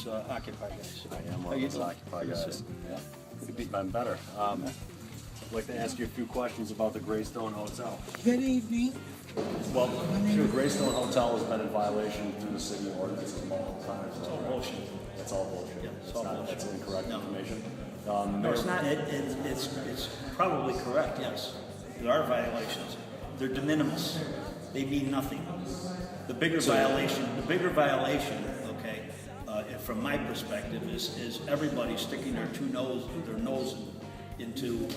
those Occupy guys. I am one of those Occupy guys. Yeah, could be been better. I'd like to ask you a few questions about the Greystone Hotel. Good evening. Well, the Greystone Hotel has been in violation through the city ordinances multiple times. It's all bullshit. That's all bullshit. Yeah, it's all bullshit. That's incorrect information. No, it's not. It's probably correct, yes. There are violations. They're de minimis. They mean nothing. The bigger violation, okay, from my perspective, is everybody sticking their nose into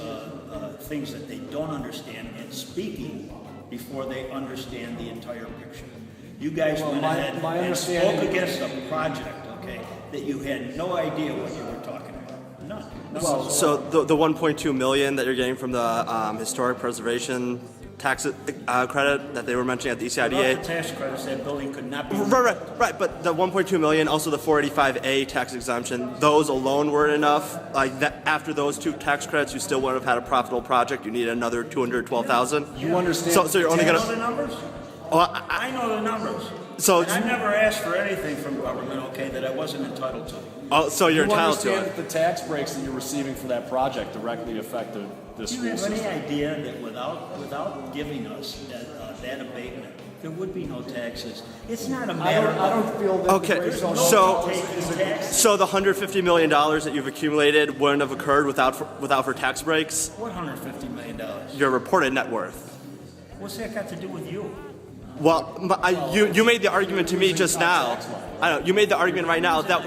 things that they don't understand and speaking before they understand the entire picture. You guys went ahead and spoke against a project, okay, that you had no idea what you were talking about. None. Well, so the 1.2 million that you're getting from the historic preservation tax credit that they were mentioning at the ECIDA. Without the tax credits, that building could not be. Right. But the 1.2 million, also the 485A tax exemption, those alone weren't enough. Like that, after those two tax credits, you still would have had a profitable project. You need another 212,000. You understand? So you're only going to. You know the numbers? Well, I know the numbers. So and I never asked for anything from government, okay, that I wasn't entitled to. Oh, so you're entitled to it. You understand that the tax breaks that you're receiving for that project directly affect the school system? Do you have any idea that without giving us that abatement, there would be no taxes? It's not a matter I don't feel that okay, so the $150 million that you've accumulated wouldn't have occurred without for tax breaks? What $150 million? Your reported net worth. What's that got to do with you? Well, you made the argument to me just now. I know you made the argument right now that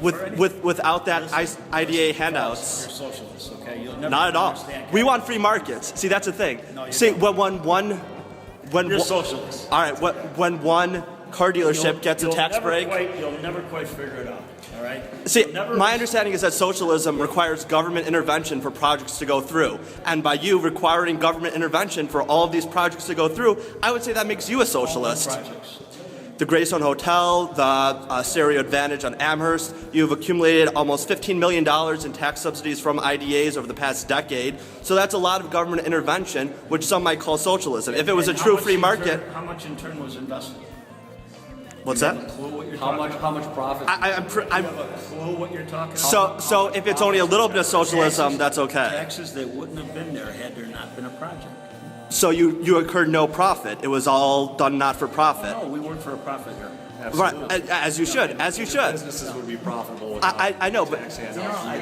without that IDA handouts. You're socialists, okay? You'll never Not at all. We want free markets. See, that's the thing. See, when you're socialist. All right, when one car dealership gets a tax break, you'll never quite figure it out. All right. See, my understanding is that socialism requires government intervention for projects to go through. And by you requiring government intervention for all of these projects to go through, I would say that makes you a socialist. The Greystone Hotel, the Stereo Advantage on Amherst, you've accumulated almost $15 million in tax subsidies from IDAs over the past decade. So that's a lot of government intervention, which some might call socialism. If it was a true free market... How much in turn was invested? What's that? How much profit? I have a clue what you're talking about. So if it's only a little bit of socialism, that's okay. Taxes that wouldn't have been there had there not been a project. So you incurred no profit. It was all done not for profit. No, we work for a profit here. Absolutely. Right, as you should. Businesses would be profitable. I know, but I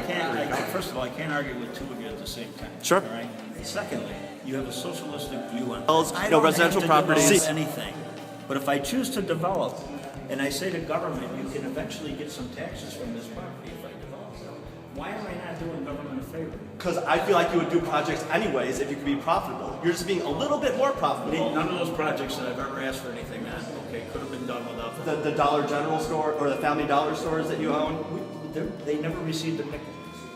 can't. First of all, I can't argue with two of you at the same time. Sure. All right. Secondly, you have a socialistic view on. I no don't residential have to property. develop anything, but if I choose to develop, and I say to government, you can eventually get some taxes from this property if I develop. Why am I not doing government a favor? Because I feel like you would do projects anyways if you could be profitable. You're just being a little bit more profitable. None of those projects that I've ever asked for anything on, okay, could have been done without them. The Dollar General store or the Family Dollar stores that you own? They never received a nickel.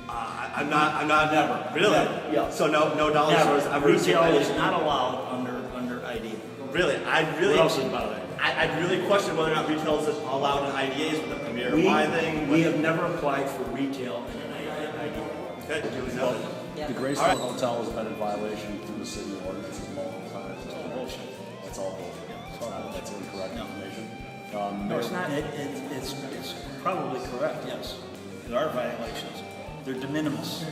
I'm not never. Really? Yeah. So no dollar stores ever received Retail anything? is not allowed under ID. Really? What else is about it? I'd really question whether or not retail is allowed in IDAs with the Premier Y thing. We have never applied for retail in an ID. Okay, duly noted. The Greystone Hotel has been in violation through the city ordinances multiple times. It's all bullshit. That's all bullshit. That's incorrect information. No, it's not. It's probably correct, yes. There are violations. They're de minimis.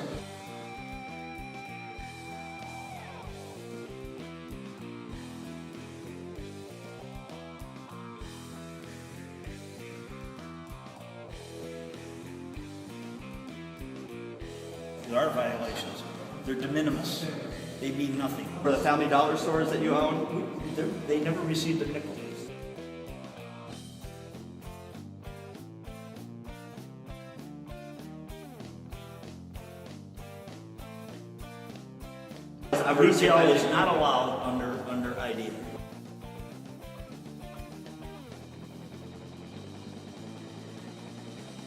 There are violations. They're de minimis. They mean nothing. For the Family Dollar stores that you own? They never received a nickel. Retail is not allowed under ID.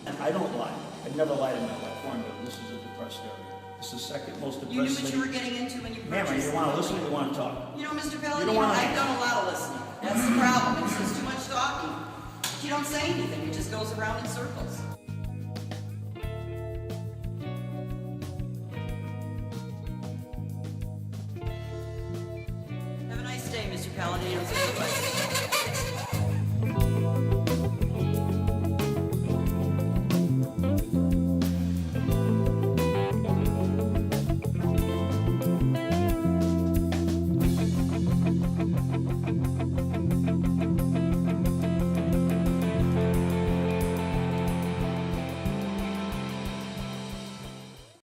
And I don't lie. I've never lied in my life. This is a depressed area. This is the second most depressed. You knew what you were getting into when you purchased. Ma'am, you want to listen or you want to talk? You know, Mr. Paladino, I've done a lot of listening. That's the problem. It's just too much talking. You don't say anything. It just goes around in circles. Have a nice day, Mr. Paladino.